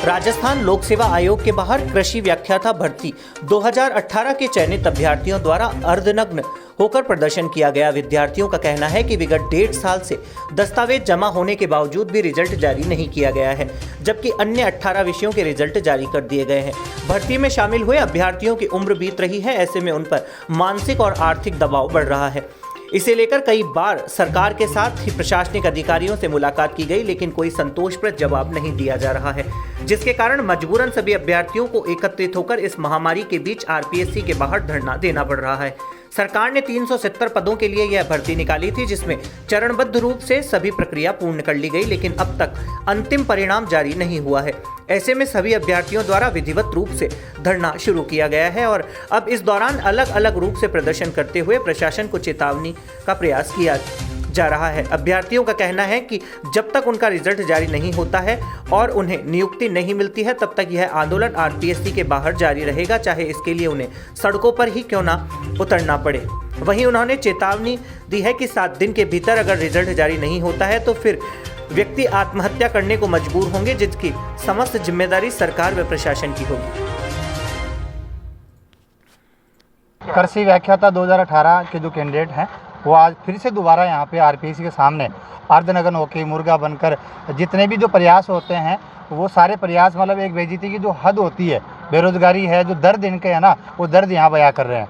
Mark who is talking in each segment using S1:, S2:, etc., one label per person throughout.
S1: राजस्थान लोक सेवा आयोग के बाहर कृषि व्याख्याता भर्ती 2018 के चयनित अभ्यर्थियों द्वारा अर्धनग्न होकर प्रदर्शन किया गया। विद्यार्थियों का कहना है कि विगत 1.5 साल से दस्तावेज जमा होने के बावजूद भी रिजल्ट जारी नहीं किया गया है, जबकि अन्य 18 विषयों के रिजल्ट जारी कर दिए गए हैं। भर्ती में शामिल हुए अभ्यर्थियों की उम्र बीत रही है, ऐसे में उन पर मानसिक और आर्थिक दबाव बढ़ रहा है। इसे लेकर कई बार सरकार के साथ ही प्रशासनिक अधिकारियों से मुलाकात की गई, लेकिन कोई संतोषप्रद जवाब नहीं दिया जा रहा है, जिसके कारण मजबूरन सभी अभ्यर्थियों को एकत्रित होकर इस महामारी के बीच आरपीएससी के बाहर धरना देना पड़ रहा है। सरकार ने 370 पदों के लिए यह भर्ती निकाली थी, जिसमें चरणबद्ध रूप से सभी प्रक्रिया पूर्ण कर ली गई, लेकिन अब तक अंतिम परिणाम जारी नहीं हुआ है। ऐसे में सभी अभ्यर्थियों द्वारा विधिवत रूप से धरना शुरू किया गया है और अब इस दौरान अलग अलग रूप से प्रदर्शन करते हुए प्रशासन को चेतावनी का प्रयास किया जा रहा है। अभ्यर्थियों का कहना है कि जब तक उनका रिजल्ट जारी नहीं होता है और उन्हें नियुक्ति नहीं मिलती है, तब तक यह आंदोलन आरपीएससी के बाहर जारी रहेगा, चाहे इसके लिए उन्हें सड़कों पर ही क्यों ना उतरना पड़े। वहीं उन्होंने चेतावनी दी है कि 7 दिन के भीतर अगर रिजल्ट जारी नहीं होता है तो फिर व्यक्ति आत्महत्या करने को मजबूर होंगे, जिसकी समस्त जिम्मेदारी सरकार व प्रशासन की होगी।
S2: कृषि व्याख्याता 2018 के जो कैंडिडेट हैं वो आज फिर से दोबारा यहाँ पे आरपीएससी के सामने अर्धनग्न होकर मुर्गा बनकर जितने भी जो प्रयास होते हैं वो सारे प्रयास मतलब एक बेइज्जती की जो हद होती है, बेरोजगारी है, जो दर्द इनके है ना, वो दर्द यहाँ बयां कर रहे हैं।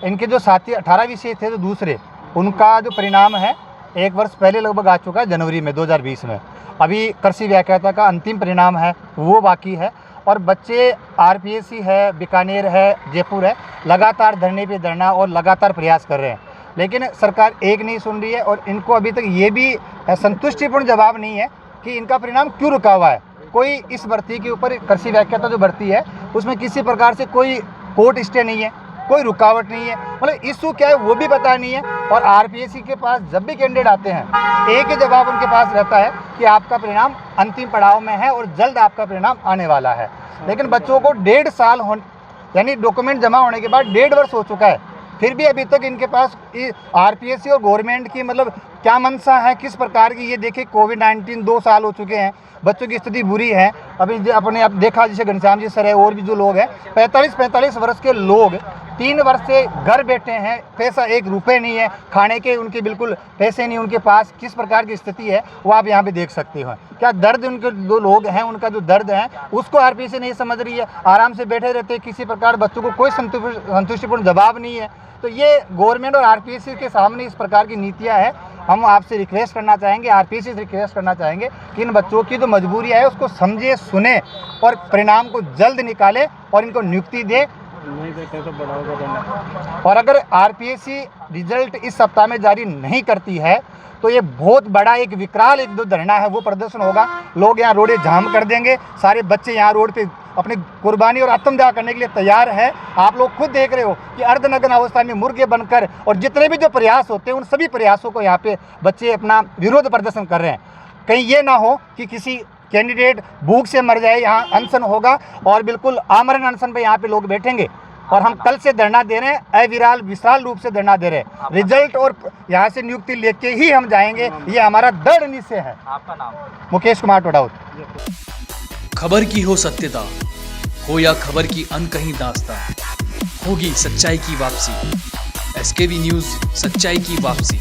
S2: इनके जो साथी 18 विषय थे जो दूसरे, उनका जो परिणाम है 1 वर्ष पहले लगभग आ चुका है, जनवरी में 2020 में। अभी कृषि व्याख्याता का अंतिम परिणाम है वो बाकी है और बच्चे आरपीएससी है, बीकानेर है, जयपुर है, लगातार धरने पे धरना और लगातार प्रयास कर रहे हैं, लेकिन सरकार एक नहीं सुन रही है और इनको अभी तक ये भी संतुष्टिपूर्ण जवाब नहीं है कि इनका परिणाम क्यों रुका हुआ है। कोई इस भर्ती के ऊपर, कृषि व्याख्याता जो भर्ती है उसमें किसी प्रकार से कोई कोर्ट स्टे नहीं है, कोई रुकावट नहीं है, मतलब इशू क्या है वो भी पता नहीं है। और आरपीएससी के पास जब भी कैंडिडेट आते हैं एक ही जवाब उनके पास रहता है कि आपका परिणाम अंतिम पड़ाव में है और जल्द आपका परिणाम आने वाला है। लेकिन बच्चों को 1.5 साल यानी डॉक्यूमेंट जमा होने के बाद 1.5 वर्ष हो चुका है, फिर भी अभी तक इनके पास आरपीएससी और गवर्नमेंट की मतलब क्या मंशा है, किस प्रकार की। ये देखिए कोविड-19 2 साल हो चुके हैं, बच्चों की स्थिति बुरी है। अभी अपने आप देखा जैसे घनश्याम जी सर है और भी जो लोग हैं 45 वर्ष के लोग 3 वर्ष से घर बैठे हैं, पैसा 1 रुपये नहीं है, खाने के उनके बिल्कुल पैसे नहीं उनके पास। किस प्रकार की स्थिति है वो आप यहाँ पे देख सकते हो। क्या दर्द उनके जो लोग हैं उनका जो दर्द है उसको आरपीएससी नहीं समझ रही है, आराम से बैठे रहते हैं, किसी प्रकार बच्चों को कोई संतुष्टिपूर्ण जवाब नहीं है। तो ये गवर्नमेंट और आरपीएससी के सामने इस प्रकार की नीतियाँ है। हम आपसे रिक्वेस्ट करना चाहेंगे, आरपीएससी से रिक्वेस्ट करना चाहेंगे कि इन बच्चों की जो मजबूरी है उसको समझे, सुने और परिणाम को जल्द निकाले और इनको नियुक्ति दे। और अगर आरपीएससी रिजल्ट इस सप्ताह में जारी नहीं करती है तो ये बहुत बड़ा एक विकराल एक जो धरना है वो प्रदर्शन होगा। लोग यहाँ रोडें जाम कर देंगे, सारे बच्चे यहाँ रोड पे अपनी कुर्बानी और आत्मदाह करने के लिए तैयार है। आप लोग खुद देख रहे हो कि अर्धनग्न अवस्था में मुर्गे बनकर और जितने भी जो प्रयास होते हैं उन सभी प्रयासों को यहाँ पे बच्चे अपना विरोध प्रदर्शन कर रहे हैं। कहीं ये ना हो कि किसी कैंडिडेट भूख से मर जाए। यहाँ अनशन होगा और बिल्कुल आमरण अनशन पे यहाँ पे लोग बैठेंगे और हम कल से धरना दे रहे हैं, विशाल रूप से धरना दे रहे हैं। रिजल्ट और यहाँ से नियुक्ति लेके ही हम जाएंगे, ये हमारा दृढ़ निश्चय है। आपका नाम? मुकेश कुमार टोडाउत।
S3: खबर की हो सत्यता हो या खबर की अनकही दास्तां, होगी सच्चाई की वापसी। एसकेवी न्यूज़, सच्चाई की वापसी।